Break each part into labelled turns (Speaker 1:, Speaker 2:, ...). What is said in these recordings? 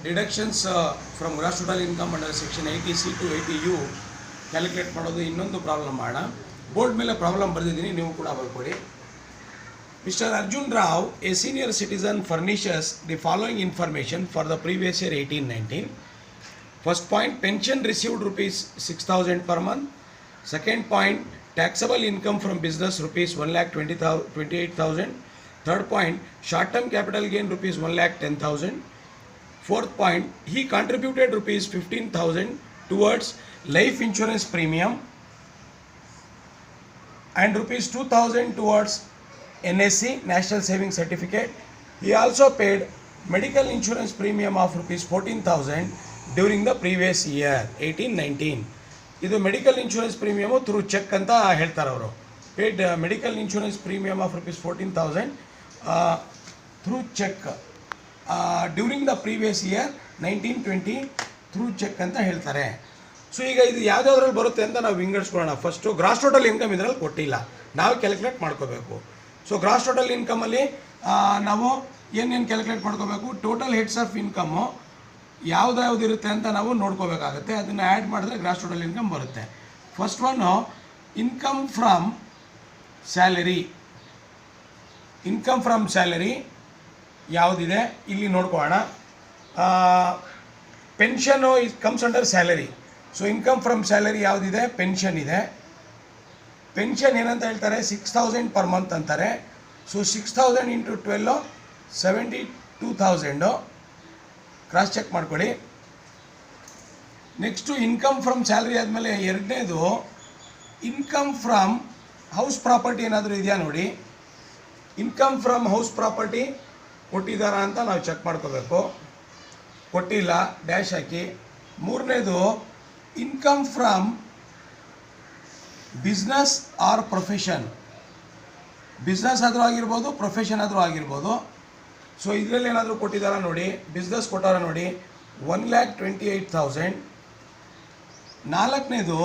Speaker 1: Deductions from gross total income under section 80C to 80U calculate ಮಾಡೋದು ಇನ್ನೊಂದು problem ಮಾಡೋಣ. Board ಮೇಲೆ problem ಬರೆದಿದ್ದೀನಿ, ನೀವು ಕೂಡ ಬರ್ಕೊಡಿ. Mr. Arjun Rao, a senior citizen, furnishes the following information for the previous year 18-19. First point, pension received rupees 6,000 per month. Second point, taxable income from business rupees 1,28,000. Third point, short-term capital gain rupees 1,10,000. Fourth point, he contributed rupees 15,000 towards life insurance premium and rupees 2,000 towards NSC, National Savings Certificate. He also paid medical insurance premium of rupees 14,000 during the previous year 18-19. ಇದು medical insurance premium through check ಅಂತ ಹೇಳ್ತಾರೆ ಅವರು. Paid medical insurance premium of rupees 14,000 through check during the previous year 19-20 through check ಅಂತ ಹೇಳ್ತಾರೆ. So ಈಗ ಇದು ಯಾವುದ್ಯಾವ್ದ್ರಲ್ಲಿ ಬರುತ್ತೆ ಅಂತ ನಾವು ವಿಂಗಡಿಸ್ಕೊಳ್ಳೋಣ. ಫಸ್ಟು ಗ್ರಾಸ್ ಟೋಟಲ್ ಇನ್ಕಮ್ ಇದರಲ್ಲಿ ಕೊಟ್ಟಿಲ್ಲ, ನಾವು ಕ್ಯಾಲ್ಕುಲೇಟ್ ಮಾಡ್ಕೋಬೇಕು. ಸೊ ಗ್ರಾಸ್ ಟೋಟಲ್ ಇನ್ಕಮಲ್ಲಿ ನಾವು ಏನೇನು ಕ್ಯಾಲ್ಕುಲೇಟ್ ಮಾಡ್ಕೋಬೇಕು, ಟೋಟಲ್ ಹೆಡ್ಸ್ ಆಫ್ ಇನ್ಕಮ್ಮು ಯಾವ್ದು ಇರುತ್ತೆ ಅಂತ ನಾವು ನೋಡ್ಕೋಬೇಕಾಗುತ್ತೆ. ಅದನ್ನು ಆ್ಯಡ್ ಮಾಡಿದ್ರೆ ಗ್ರಾಸ್ ಟೋಟಲ್ ಇನ್ಕಮ್ ಬರುತ್ತೆ. First one income from salary. Income from salary ಯಾವುದಿದೆ ಇಲ್ಲಿ ನೋಡ್ಕೊಳ್ಳೋಣ. Pension is comes under salary. So income from salary ಯಾವುದಿದೆ, ಪೆನ್ಷನ್ ಇದೆ. ಪೆನ್ಷನ್ ಏನಂತ ಹೇಳ್ತಾರೆ, 6,000 ಪರ್ ಮಂತ್ ಅಂತಾರೆ. ಸೊ 6,000 ಇಂಟು 12 72,000 ಕ್ರಾಸ್ ಚೆಕ್ ಮಾಡ್ಕೊಳ್ಳಿ. ನೆಕ್ಸ್ಟು ಇನ್ಕಮ್ ಫ್ರಮ್ ಸ್ಯಾಲ್ರಿ ಆದಮೇಲೆ ಎರಡನೇದು ಇನ್ಕಮ್ ಫ್ರಮ್ ಹೌಸ್ ಪ್ರಾಪರ್ಟಿ ಏನಾದರೂ ಇದೆಯಾ ನೋಡಿ. ಇನ್ಕಮ್ ಫ್ರಮ್ ಹೌಸ್ ಪ್ರಾಪರ್ಟಿ ಕೊಟ್ಟಿದ್ದಾರಾ ಅಂತ ನಾವು ಚೆಕ್ ಮಾಡ್ಕೋಬೇಕು. ಕೊಟ್ಟಿಲ್ಲ, ಡ್ಯಾಶ್ ಹಾಕಿ. ಮೂರನೇದು income from business or profession. Business ಆದರೂ ಆಗಿರ್ಬೋದು, ಪ್ರೊಫೆಷನ್ ಆದರೂ ಆಗಿರ್ಬೋದು. ಸೊ ಇದರಲ್ಲಿ ಏನಾದರೂ ಕೊಟ್ಟಿದ್ದಾರಾ ನೋಡಿ. ಬಿಸ್ನೆಸ್ ಕೊಟ್ಟಾರ ನೋಡಿ, 1,28,000. ನಾಲ್ಕನೇದು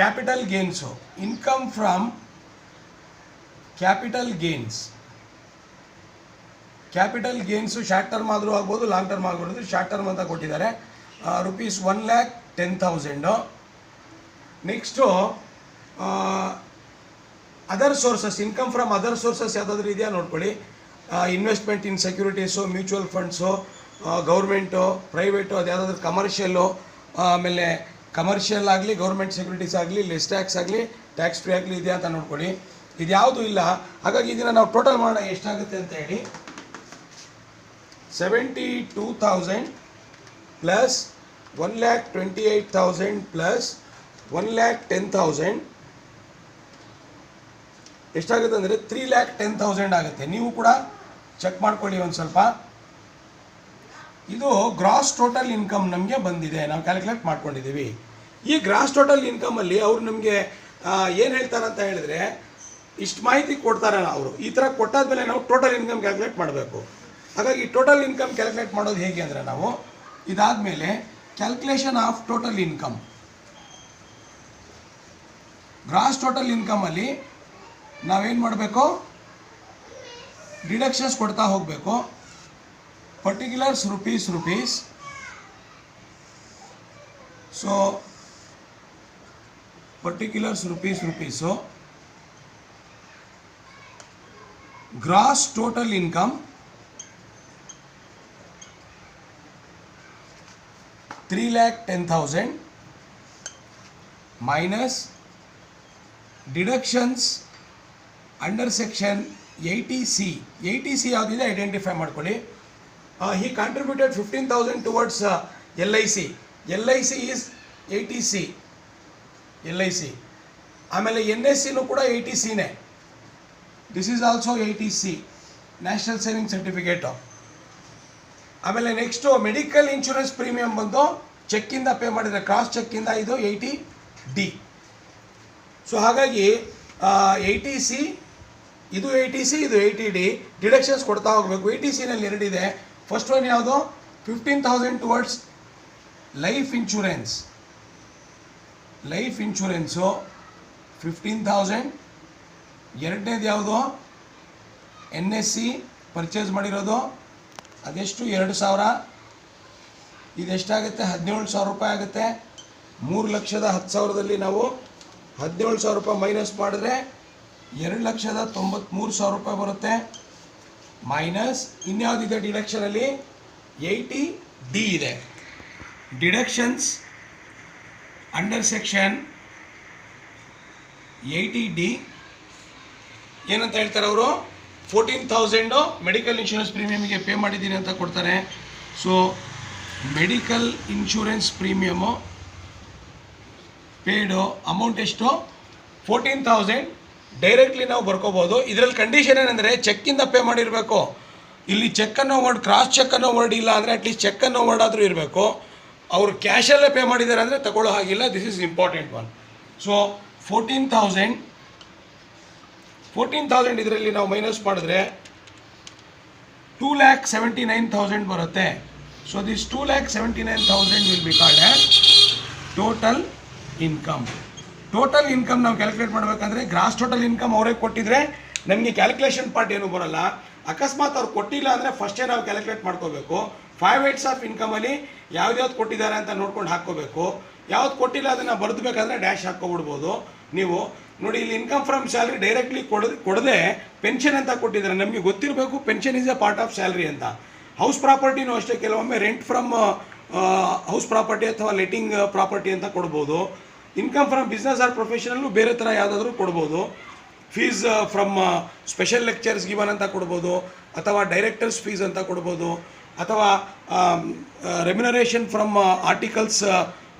Speaker 1: capital ಗೇನ್ಸು. Income from capital gains. Capital ಗೇನ್ಸು short term ಆದರೂ ಆಗ್ಬೋದು, ಲಾಂಗ್ ಟರ್ಮ್ ಆಗ್ಬೋದು. ಶಾರ್ಟ್ ಟರ್ಮ್ ಅಂತ ಕೊಟ್ಟಿದ್ದಾರೆ, rupees 1,10,000. Next other sources. Income from other sources ಯಾವುದಾದ್ರೂ ಇದೆಯಾ ನೋಡ್ಕೊಳ್ಳಿ. Investment in securities, mutual funds, government, private, ಅದು ಯಾವುದಾದ್ರೂ ಕಮರ್ಷಿಯಲ್ಲು, ಆಮೇಲೆ ಕಮರ್ಷಿಯಲ್ ಆಗಲಿ, ಗೌರ್ಮೆಂಟ್ ಸೆಕ್ಯೂರಿಟೀಸ್ ಆಗಲಿ, ಲೆಸ್ ಟ್ಯಾಕ್ಸ್ ಆಗಲಿ, ಟ್ಯಾಕ್ಸ್ ಫ್ರೀ ಆಗಲಿ ಇದೆಯಾ ಅಂತ ನೋಡ್ಕೊಳ್ಳಿ. ಇದು ಯಾವುದೂ ಇಲ್ಲ. ಹಾಗಾಗಿ ಇದನ್ನು ನಾವು ಟೋಟಲ್ ಮಾಡೋಣ ಎಷ್ಟಾಗುತ್ತೆ ಅಂತ ಹೇಳಿ. 72,000 ಪ್ಲಸ್ 1,28,000 ಪ್ಲಸ್ 1,10,000 ಎಷ್ಟಾಗುತ್ತೆ ಅಂದರೆ 3,10,000 ಆಗುತ್ತೆ. ನೀವು ಕೂಡ ಚೆಕ್ ಮಾಡ್ಕೊಳ್ಳಿ ಒಂದು ಸ್ವಲ್ಪ. ಇದು ಗ್ರಾಸ್ ಟೋಟಲ್ ಇನ್ಕಮ್ ನಮಗೆ ಬಂದಿದೆ, ನಾವು ಕ್ಯಾಲ್ಕುಲೇಟ್ ಮಾಡ್ಕೊಂಡಿದ್ದೀವಿ. ಈ ಗ್ರಾಸ್ ಟೋಟಲ್ ಇನ್ಕಮಲ್ಲಿ ಅವ್ರು ನಮಗೆ ಏನು ಹೇಳ್ತಾರೆ ಅಂತ ಹೇಳಿದ್ರೆ, ಇಷ್ಟು ಮಾಹಿತಿ ಕೊಡ್ತಾರೆ ಅವರು. ಈ ಥರ ಕೊಟ್ಟಾದ್ಮೇಲೆ ನಾವು ಟೋಟಲ್ ಇನ್ಕಮ್ ಕ್ಯಾಲ್ಕುಲೇಟ್ ಮಾಡಬೇಕು. ಹಾಗಾಗಿ ಟೋಟಲ್ ಇನ್ಕಮ್ ಕ್ಯಾಲ್ಕುಲೇಟ್ ಮಾಡೋದು ಹೇಗೆ ಅಂದರೆ, ನಾವು ಇದಾದಮೇಲೆ calculation of total income. Gross total ಇನ್ಕಮಲ್ಲಿ ನಾವೇನು ಮಾಡಬೇಕು, ಡಿಡಕ್ಷನ್ಸ್ ಕೊಡ್ತಾ ಹೋಗಬೇಕು. Particulars rupees. So particulars rupees. Gross total income 3,10,000 minus deductions under section 80C. 80C ಯಾವುದಿದೆ ಐಡೆಂಟಿಫೈ ಮಾಡ್ಕೊಳ್ಳಿ. He contributed 15,000 towards LIC. LIC is 80C. LIC. ಆಮೇಲೆ NSCನೂ ಕೂಡ 80Cನೇ. This is also 80C, national saving certificate. ಆಮೇಲೆ next medical insurance premium ಬಂದು ಚೆಕ್ಕಿಂದ pay ಮಾಡಿದರೆ, ಕ್ರಾಸ್ ಚೆಕ್ಕಿಂದ ಇದು 80D. ಸೊ ಹಾಗಾಗಿ 80C, ಇದು 80C, ಇದು 80D. ಡಿಡಕ್ಷನ್ಸ್ ಕೊಡ್ತಾ ಹೋಗಬೇಕು. 80Cನಲ್ಲಿ ಎರಡಿದೆ. ಫಸ್ಟ್ ಒನ್ ಯಾವುದು, 15,000 towards life insurance. Life insurance 15,000. ಎರಡನೇದು ಯಾವುದು, NSC ಪರ್ಚೇಸ್ ಮಾಡಿರೋದು ಅದೆಷ್ಟು, 2,000. ಇದೆಷ್ಟಾಗುತ್ತೆ? 17,000 ರೂಪಾಯಿ ಆಗುತ್ತೆ. 3,10,000ದಲ್ಲಿ ನಾವು 17,000 ರೂಪಾಯಿ ಮೈನಸ್ ಮಾಡಿದ್ರೆ 2,93,000 ರೂಪಾಯಿ ಬರುತ್ತೆ. ಮೈನಸ್ ಇನ್ಯಾವುದಿದೆ ಡಿಡಕ್ಷನಲ್ಲಿ? 80D ಇದೆ. ಡಿಡಕ್ಷನ್ಸ್ ಅಂಡರ್ ಸೆಕ್ಷನ್ 80D ಏನಂತ ಹೇಳ್ತಾರೆ ಅವರು? 14,000 ಮೆಡಿಕಲ್ ಇನ್ಶೂರೆನ್ಸ್ ಪ್ರೀಮಿಯಮಿಗೆ ಪೇ ಮಾಡಿದ್ದೀನಿ ಅಂತ ಕೊಡ್ತಾರೆ. So medical insurance premium ಪೇಡು amount ಎಷ್ಟು? 14,000 ಡೈರೆಕ್ಟ್ಲಿ ನಾವು ಬರ್ಕೋಬೋದು. ಇದರಲ್ಲಿ ಕಂಡೀಷನ್ ಏನಂದರೆ ಚೆಕ್ಕಿಂದ ಪೇ ಮಾಡಿರಬೇಕು. ಇಲ್ಲಿ ಚೆಕ್ಕನ್ನು ವರ್ಡ್, ಕ್ರಾಸ್ ಚೆಕ್ಕನ್ನು ವರ್ಡ್ ಇಲ್ಲ ಅಂದರೆ ಅಟ್ಲೀಸ್ಟ್ ಚೆಕ್ಕನ್ನು ವರ್ಡ್ ಆದರೂ ಇರಬೇಕು. ಅವರು ಕ್ಯಾಶಲ್ಲೇ ಪೇ ಮಾಡಿದ್ದಾರೆ ಅಂದರೆ ತಗೊಳ್ಳೋ ಹಾಗಿಲ್ಲ. This is important one. So 14,000 ಇದರಲ್ಲಿ ನಾವು ಮೈನಸ್ ಮಾಡಿದ್ರೆ 2,79,000 ಬರುತ್ತೆ. So this 2,79,000 will be called as total income. Total income ನಾವು ಕ್ಯಾಲ್ಕುಲೇಟ್ ಮಾಡಬೇಕಂದ್ರೆ ಗ್ರಾಸ್ ಟೋಟಲ್ ಇನ್ಕಮ್ ಅವರೇ ಕೊಟ್ಟಿದ್ರೆ ನಮಗೆ ಕ್ಯಾಲ್ಕುಲೇಷನ್ ಪಾರ್ಟ್ ಏನು ಬರೋಲ್ಲ. ಅಕಸ್ಮಾತ್ ಅವ್ರು ಕೊಟ್ಟಿಲ್ಲ ಅಂದರೆ ಫಸ್ಟೇ ನಾವು ಕ್ಯಾಲ್ಕುಲೇಟ್ ಮಾಡ್ಕೋಬೇಕು. 5 ಹೆಡ್ಸ್ ಆಫ್ ಇನ್ಕಮಲ್ಲಿ ಯಾವ್ದು ಕೊಟ್ಟಿದ್ದಾರೆ ಅಂತ ನೋಡ್ಕೊಂಡು ಹಾಕ್ಕೋಬೇಕು. ಯಾವ್ದು ಕೊಟ್ಟಿಲ್ಲ ಅದನ್ನು ಬರೆದಬೇಕಾದ್ರೆ ಡ್ಯಾಶ್ ಹಾಕ್ಕೊಬಿಡ್ಬೋದು. ನೀವು ನೋಡಿ, ಇಲ್ಲಿ ಇನ್ಕಮ್ ಫ್ರಮ್ ಸ್ಯಾಲ್ರಿ ಡೈರೆಕ್ಟ್ಲಿ ಕೊಡದೆ ಪೆನ್ಷನ್ ಅಂತ ಕೊಟ್ಟಿದ್ದಾರೆ. ನಮಗೆ ಗೊತ್ತಿರಬೇಕು pension is A part of salary ಅಂತ. ಹೌಸ್ ಪ್ರಾಪರ್ಟಿನೂ ಅಷ್ಟೇ, ಕೆಲವೊಮ್ಮೆ ರೆಂಟ್ ಫ್ರಮ್ ಹೌಸ್ ಪ್ರಾಪರ್ಟಿ ಅಥವಾ ಲೆಟಿಂಗ್ ಪ್ರಾಪರ್ಟಿ ಅಂತ ಕೊಡ್ಬೋದು. ಇನ್ಕಮ್ ಫ್ರಮ್ ಬಿಸ್ನೆಸ್ ಆರ್ ಪ್ರೊಫೆಷನಲ್ಲೂ ಬೇರೆ ಥರ ಯಾವುದಾದ್ರೂ ಕೊಡ್ಬೋದು. Fees from special lectures given ಅಂತ ಕೊಡ್ಬೋದು, ಅಥವಾ ಡೈರೆಕ್ಟರ್ಸ್ ಫೀಸ್ ಅಂತ ಕೊಡ್ಬೋದು, ಅಥವಾ ರೆಮ್ಯುನರೇಷನ್ ಫ್ರಮ್ ಆರ್ಟಿಕಲ್ಸ್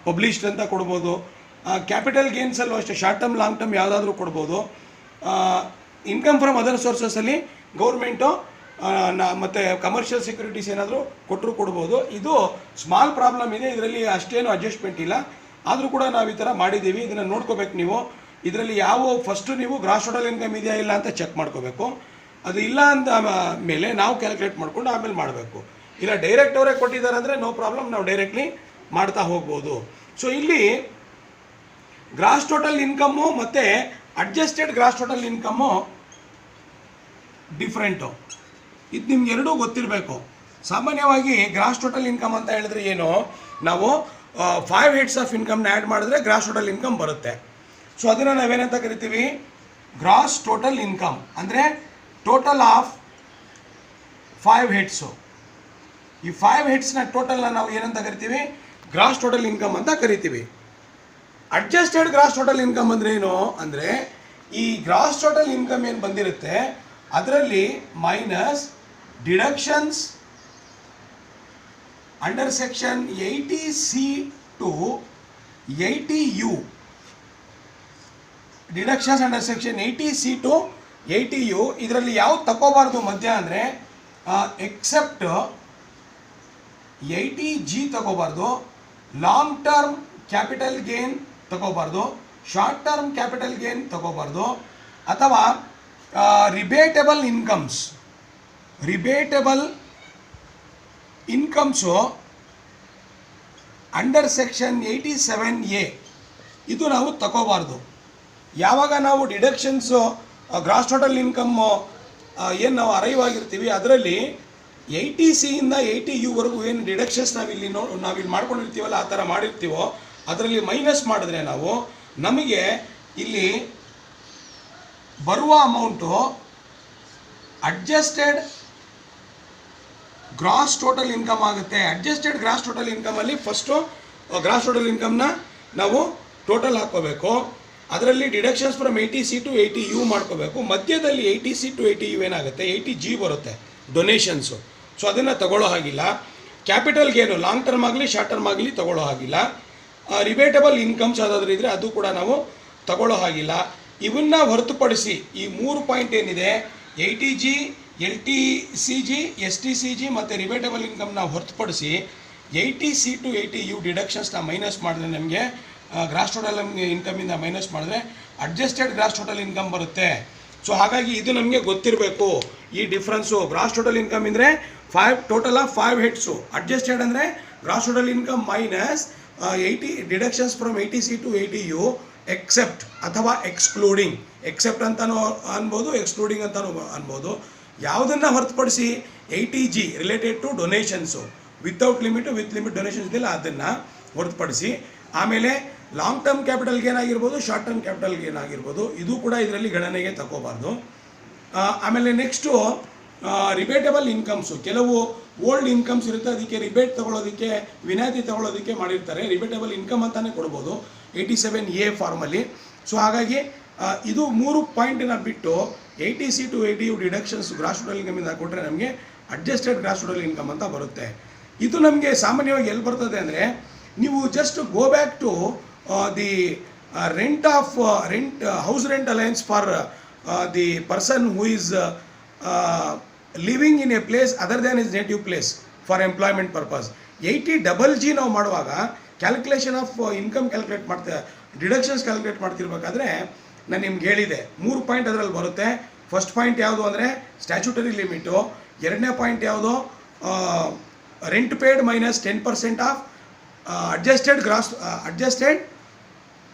Speaker 1: ಪಬ್ಲಿಷ್ಡ್ ಅಂತ ಕೊಡ್ಬೋದು. ಕ್ಯಾಪಿಟಲ್ ಗೇನ್ಸಲ್ಲೂ ಅಷ್ಟೇ ಶಾರ್ಟ್ ಟರ್ಮ್ ಲಾಂಗ್ ಟರ್ಮ್ ಯಾವುದಾದ್ರೂ ಕೊಡ್ಬೋದು. ಇನ್ಕಮ್ ಫ್ರಮ್ ಅದರ್ ಸೋರ್ಸಸಲ್ಲಿ ಗೌರ್ಮೆಂಟು ಮತ್ತು ಕಮರ್ಷಿಯಲ್ ಸೆಕ್ಯೂರಿಟೀಸ್ ಏನಾದರೂ ಕೊಟ್ಟರು ಕೊಡ್ಬೋದು. ಇದು ಸ್ಮಾಲ್ ಪ್ರಾಬ್ಲಮ್ ಇದೆ, ಇದರಲ್ಲಿ ಅಷ್ಟೇನು ಅಡ್ಜಸ್ಟ್ಮೆಂಟ್ ಇಲ್ಲ. ಆದರೂ ಕೂಡ ನಾವು ಈ ಥರ ಮಾಡಿದ್ದೀವಿ. ಇದನ್ನು ನೋಡ್ಕೋಬೇಕು ನೀವು. ಇದರಲ್ಲಿ ಯಾವ ಫಸ್ಟು ನೀವು ಗ್ರಾಸ್ ಟೋಟಲ್ ಇನ್ಕಮ್ ಇದೆಯಾ ಇಲ್ಲ ಅಂತ ಚೆಕ್ ಮಾಡ್ಕೋಬೇಕು. ಅದು ಇಲ್ಲ ಅಂದ ಮೇಲೆ ನಾವು ಕ್ಯಾಲ್ಕುಲೇಟ್ ಮಾಡ್ಕೊಂಡು ಆಮೇಲೆ ಮಾಡಬೇಕು. ಇಲ್ಲ ಡೈರೆಕ್ಟ್ ಅವರೇ ಕೊಟ್ಟಿದ್ದಾರೆ ಅಂದರೆ ನೋ ಪ್ರಾಬ್ಲಮ್, ನಾವು ಡೈರೆಕ್ಟ್ಲಿ ಮಾಡ್ತಾ ಹೋಗ್ಬೋದು. ಸೊ ಇಲ್ಲಿ ಗ್ರಾಸ್ ಟೋಟಲ್ ಇನ್ಕಮ್ಮು ಮತ್ತು adjusted gross total income different. ಇದು ನಿಮ್ಗೆ ಎರಡೂ ಗೊತ್ತಿರಬೇಕು. ಸಾಮಾನ್ಯವಾಗಿ ಗ್ರಾಸ್ ಟೋಟಲ್ ಇನ್ಕಮ್ ಅಂತ ಹೇಳಿದ್ರೆ ಏನು, ನಾವು 5 ಹೆಡ್ಸ್ ಆಫ್ ಇನ್ಕಮ್ನ ಆ್ಯಡ್ ಮಾಡಿದ್ರೆ ಗ್ರಾಸ್ ಟೋಟಲ್ ಇನ್ಕಮ್ ಬರುತ್ತೆ. ಸೊ ಅದನ್ನು ನಾವೇನಂತ ಕರಿತೀವಿ? ಗ್ರಾಸ್ ಟೋಟಲ್ ಇನ್ಕಮ್ ಅಂದರೆ ಟೋಟಲ್ ಆಫ್ 5 ಹೆಡ್ಸು. ಈ 5 ಹೆಡ್ಸ್ನ ಟೋಟಲ್ನ ನಾವು ಏನಂತ ಕರಿತೀವಿ? ಗ್ರಾಸ್ ಟೋಟಲ್ ಇನ್ಕಮ್ ಅಂತ ಕರಿತೀವಿ. ಅಡ್ಜಸ್ಟೆಡ್ ಗ್ರಾಸ್ ಟೋಟಲ್ ಇನ್ಕಮ್ ಅಂದರೆ ಏನು ಅಂದರೆ, ಈ ಗ್ರಾಸ್ ಟೋಟಲ್ ಇನ್ಕಮ್ ಏನು ಬಂದಿರುತ್ತೆ ಅದರಲ್ಲಿ minus deductions under section 80C to 80U. Deductions under section 80C to 80U. ಇದರಲ್ಲಿ ಯಾವ್ದು ತಗೋಬಾರ್ದು ಮಧ್ಯ ಅಂದರೆ ಎಕ್ಸೆಪ್ಟ್ 80G ತಗೋಬಾರ್ದು, ಲಾಂಗ್ ಟರ್ಮ್ ಕ್ಯಾಪಿಟಲ್ ಗೇನ್ ತಗೋಬಾರ್ದು, ಶಾರ್ಟ್ ಟರ್ಮ್ ಕ್ಯಾಪಿಟಲ್ ಗೇನ್ ತಗೋಬಾರ್ದು, ಅಥವಾ rebatable incomes under section 87A ಇದು ನಾವು ತಗೋಬಾರ್ದು. ಯಾವಾಗ ನಾವು ಡಿಡಕ್ಷನ್ಸು ಗ್ರಾಸ್ ಟೋಟಲ್ ಇನ್ಕಮ್ಮು ಏನು ನಾವು ಅರೈವ್ ಆಗಿರ್ತೀವಿ ಅದರಲ್ಲಿ 80C ಇಂದ 80U ವರೆಗೂ ಏನು ಡಿಡಕ್ಷನ್ಸ್ ನಾವಿಲ್ಲಿ ಮಾಡ್ಕೊಂಡಿರ್ತೀವಲ್ಲ, ಆ ಥರ ಮಾಡಿರ್ತೀವೋ ಅದರಲ್ಲಿ ಮೈನಸ್ ಮಾಡಿದ್ರೆ ನಾವು ನಮಗೆ ಇಲ್ಲಿ ಬರುವ amount adjusted gross total income ಆಗುತ್ತೆ. ಅಡ್ಜಸ್ಟೆಡ್ ಗ್ರಾಸ್ ಟೋಟಲ್ ಇನ್ಕಮಲ್ಲಿ ಫಸ್ಟು ಗ್ರಾಸ್ ಟೋಟಲ್ ಇನ್ಕಮ್ನ ನಾವು ಟೋಟಲ್ ಹಾಕ್ಕೋಬೇಕು. ಅದರಲ್ಲಿ deductions from 80C to 80U ಮಾಡ್ಕೋಬೇಕು. ಮಧ್ಯದಲ್ಲಿ 80C to 80U ಏನಾಗುತ್ತೆ, 80G ಬರುತ್ತೆ ಡೊನೇಷನ್ಸು. ಸೊ ಅದನ್ನು ತಗೊಳ್ಳೋ ಹಾಗಿಲ್ಲ. ಕ್ಯಾಪಿಟಲ್ ಗೇನು ಲಾಂಗ್ ಟರ್ಮ್ ಆಗಲಿ ಶಾರ್ಟ್ ಟರ್ಮ್ ಆಗಲಿ ತಗೊಳ್ಳೋ ಹಾಗಿಲ್ಲ. ರಿಬೇಟಬಲ್ ಇನ್ಕಮ್ಸ್ ಯಾವುದಾದ್ರೂ ಇದ್ದರೆ ಅದು ಕೂಡ ನಾವು ತಗೊಳ್ಳೋ ಹಾಗಿಲ್ಲ. ಇವನ್ನ ಹೊರತುಪಡಿಸಿ ಈ 3 ಪಾಯಿಂಟ್ ಏನಿದೆ, 80G, LTCG, STCG ಮತ್ತು ರಿಬೇಟಬಲ್ ಇನ್ಕಮ್ನ ಹೊರತುಪಡಿಸಿ 80C to 80U ಡಿಡಕ್ಷನ್ಸ್ನ ಮೈನಸ್ ಮಾಡಿದ್ರೆ ನಮಗೆ ಗ್ರಾಸ್ ಟೋಟಲ್ ಇನ್ಕಮಿಂದ ಮೈನಸ್ ಮಾಡಿದ್ರೆ ಅಡ್ಜಸ್ಟೆಡ್ ಗ್ರಾಸ್ ಟೋಟಲ್ ಇನ್ಕಮ್ ಬರುತ್ತೆ. ಸೊ ಹಾಗಾಗಿ ಇದು ನಮಗೆ ಗೊತ್ತಿರಬೇಕು. ಈ ಡಿಫ್ರೆನ್ಸು ಗ್ರಾಸ್ ಟೋಟಲ್ ಇನ್ಕಮ್ ಅಂದರೆ ಟೋಟಲ್ ಆಫ್ 5 ಹೆಡ್ಸು. ಅಡ್ಜಸ್ಟೆಡ್ ಅಂದರೆ gross total income minus 80 deductions from 80C to 80U except ಅಥವಾ ಎಕ್ಸ್ಕ್ಲೂಡಿಂಗ್. ಎಕ್ಸೆಪ್ಟ್ ಅಂತಲೂ ಅನ್ಬೋದು, ಎಕ್ಸ್ಕ್ಲೂಡಿಂಗ್ ಅಂತಲೂ ಅನ್ಬೋದು. ಯಾವುದನ್ನು ಹೊರತುಪಡಿಸಿ 80G related to donations without limit with limit donations ಇದೆಯಲ್ಲ ಅದನ್ನು ಹೊರತುಪಡಿಸಿ. ಆಮೇಲೆ ಲಾಂಗ್ ಟರ್ಮ್ ಕ್ಯಾಪಿಟಲ್ ಗೇನ್ ಆಗಿರ್ಬೋದು, ಶಾರ್ಟ್ ಟರ್ಮ್ ಕ್ಯಾಪಿಟಲ್ ಗೇನ್ ಆಗಿರ್ಬೋದು, ಇದು ಕೂಡ ಇದರಲ್ಲಿ ಗಣನೆಗೆ ತಗೋಬಾರ್ದು. ಆಮೇಲೆ ನೆಕ್ಸ್ಟು ರಿಬೇಟಬಲ್ ಇನ್ಕಮ್ಸು. ಕೆಲವು ಓಲ್ಡ್ ಇನ್ಕಮ್ಸ್ ಇರುತ್ತೆ, ಅದಕ್ಕೆ ರಿಬೇಟ್ ತೊಗೊಳೋದಕ್ಕೆ, ವಿನಾಯಿತಿ ತೊಗೊಳೋದಕ್ಕೆ ಮಾಡಿರ್ತಾರೆ. ರಿಬೇಟಬಲ್ ಇನ್ಕಮ್ ಅಂತಲೇ ಕೊಡ್ಬೋದು 87A ಫಾರ್ಮಲ್ಲಿ. ಸೊ ಹಾಗಾಗಿ ಇದು 3 ಪಾಯಿಂಟನ್ನ ಬಿಟ್ಟು 80C to 80U deductions gross total ಇನ್ಕಮಿಂದ ಕೊಟ್ಟರೆ ನಮಗೆ ಅಡ್ಜಸ್ಟೆಡ್ ಗ್ರಾಸ್ ಟೋಟಲ್ ಇನ್ಕಮ್ ಅಂತ ಬರುತ್ತೆ. ಇದು ನಮಗೆ ಸಾಮಾನ್ಯವಾಗಿ ಎಲ್ಲಿ ಬರ್ತದೆ ಅಂದರೆ, ನೀವು just go back to the house rent allowance for the person who is living in a place other than is native place for employment purpose. 80G ನಾವು ಮಾಡುವಾಗ calculation of income calculate deductions calculate ಮಾಡ್ತಿರ್ಬೇಕಾದ್ರೆ ನಾನು ನಿಮ್ಗೆ ಹೇಳಿದೆ 3 point ಅದರಲ್ಲಿ ಬರುತ್ತೆ. First point ಯಾವುದು ಅಂದರೆ ಸ್ಟ್ಯಾಚ್ಯೂಟರಿ ಲಿಮಿಟು, ಎರಡನೇ ಪಾಯಿಂಟ್ ಯಾವುದು rent paid minus 10% of adjusted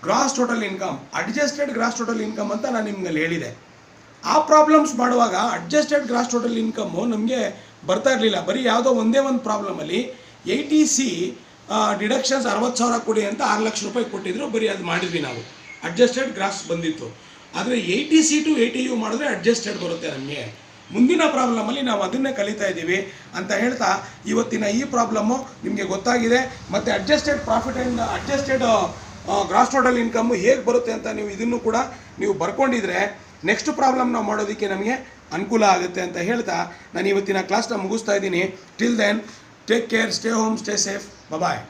Speaker 1: gross total income. Adjusted gross total income ಅಂತ ನಾನು ನಿಮ್ಗೆ ಹೇಳಿದೆ. ಆ ಪ್ರಾಬ್ಲಮ್ಸ್ ಮಾಡುವಾಗ ಅಡ್ಜಸ್ಟೆಡ್ ಗ್ರಾಸ್ ಟೋಟಲ್ ಇನ್ಕಮ್ಮು ನಮಗೆ ಬರ್ತಾ ಇರಲಿಲ್ಲ. ಬರೀ ಯಾವುದೋ ಒಂದೇ ಒಂದು ಪ್ರಾಬ್ಲಮಲ್ಲಿ 80C ಡಿಡಕ್ಷನ್ಸ್ 60,000 ಕೊಡಿ ಅಂತ 6 ಲಕ್ಷ ರೂಪಾಯಿ ಕೊಟ್ಟಿದ್ರು. ಬರೀ ಅದು ಮಾಡಿದ್ವಿ ನಾವು, ಅಡ್ಜಸ್ಟೆಡ್ ಗ್ರಾಸ್ ಬಂದಿತ್ತು. ಆದರೆ 80C to 80U ಮಾಡಿದ್ರೆ ಅಡ್ಜಸ್ಟೆಡ್ ಬರುತ್ತೆ ನಮಗೆ. ಮುಂದಿನ ಪ್ರಾಬ್ಲಮಲ್ಲಿ ನಾವು ಅದನ್ನೇ ಕಲಿತಾ ಇದ್ದೀವಿ ಅಂತ ಹೇಳ್ತಾ ಇವತ್ತಿನ ಈ ಪ್ರಾಬ್ಲಮ್ಮು ನಿಮಗೆ ಗೊತ್ತಾಗಿದೆ. ಮತ್ತು adjusted profit and adjusted gross total income ಹೇಗೆ ಬರುತ್ತೆ ಅಂತ ನೀವು ಇದನ್ನು ಕೂಡ ನೀವು ಬರ್ಕೊಂಡಿದ್ರೆ ನೆಕ್ಸ್ಟ್ ಪ್ರಾಬ್ಲಮ್ ನಾವು ಮಾಡೋದಕ್ಕೆ ನಮಗೆ ಅನುಕೂಲ ಆಗುತ್ತೆ ಅಂತ ಹೇಳ್ತಾ ನಾನು ಇವತ್ತಿನ ಕ್ಲಾಸ್ನ ಮುಗಿಸ್ತಾ ಇದ್ದೀನಿ. Till then take care, stay home, stay safe, ಬಾಯ್.